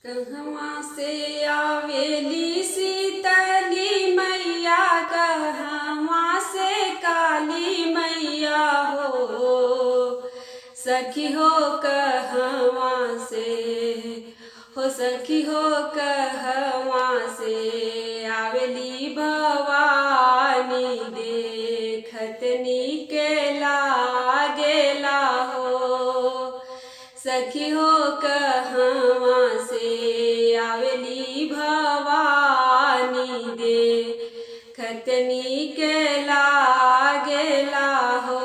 कहवा से आवेली शीतली मैया, कहवा से काली मैया हो। सखी हो कहवा से, हो सखी हो कहवा से आवेली भवानी, देखत नीके लागेला हो। सखी हो कहवा से आवेली भवानी, देखत नीके लागेला हो।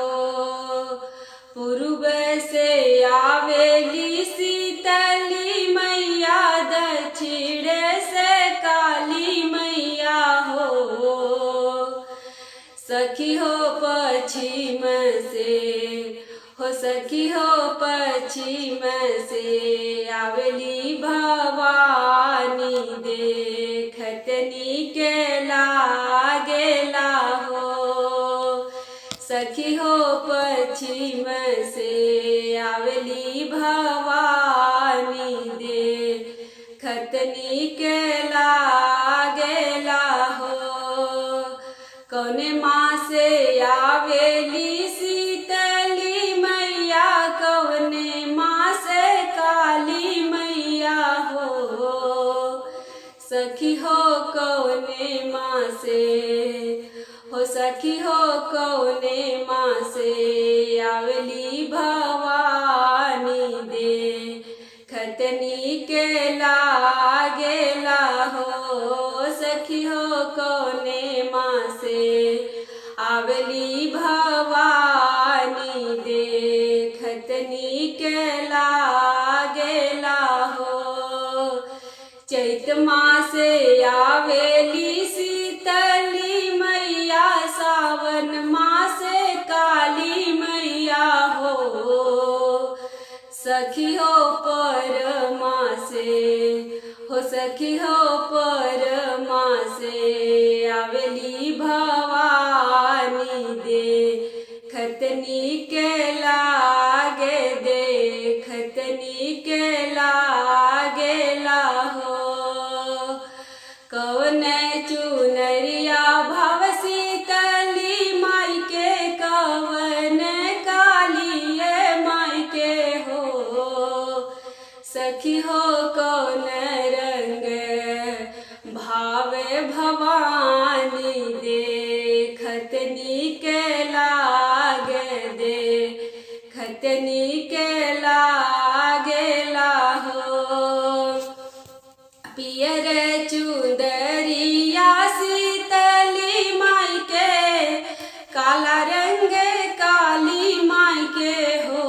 पूर्व से आवेली शीतली मैया, दक्षिण से काली मैया हो। सखी हो पश्चिम से, हो सखी हो पश्चिम से आवेली भवानी, देखत नीके लागेला हो। सखी हो पश्चिम से आवेली भवानी, देखत नीके लागेला हो। कौने माँ से आवेली शीतली मैया, कौने माँ से काली मैया हो। सखी हो कौने माँ से, हो सखी हो कौने माँ से आवेली भवानी, देखत नीके लागेला हो। सखी हो कौने माँ से आवेली भवानी, देखत नीके लागेला हो। चैत मास से आवेली शीतली मैया, सावन मास से काली मैया हो। सखी हो परमा से, हो सखी हो परमा से आवेली भवानी, देखत नीके लागे, देखत नीके लागेला हो। कौन चुनरिया भव शीतली माई के, कवन कालिए माई के हो। सखी हो कौन रंग भावे भवानी, देखत नीके लागे, देखत नीके लागेला हो। पियर चुंदरिया शीतली माई के, काला रंग काली माई के हो।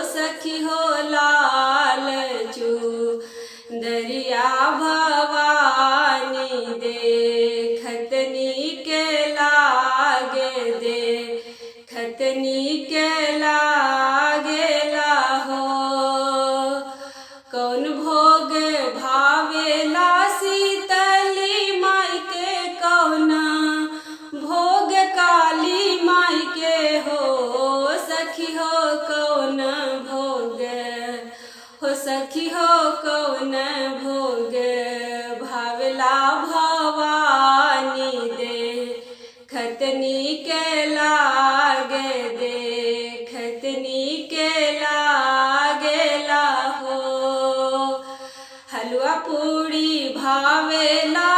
सखी हो लाल चुंदरिया भवानी, देखत नीके लागे, देखत नीके लागेला हो। कौन भोग भावेला शीतली माई के, कौन भोग काली माई के हो। सखी हो कौन भोग, हो सखी हो कौन भोग भावेला भवानी, देखत नीके लागे, देखत नीके लागेला हो। हलवा पूड़ी भावेला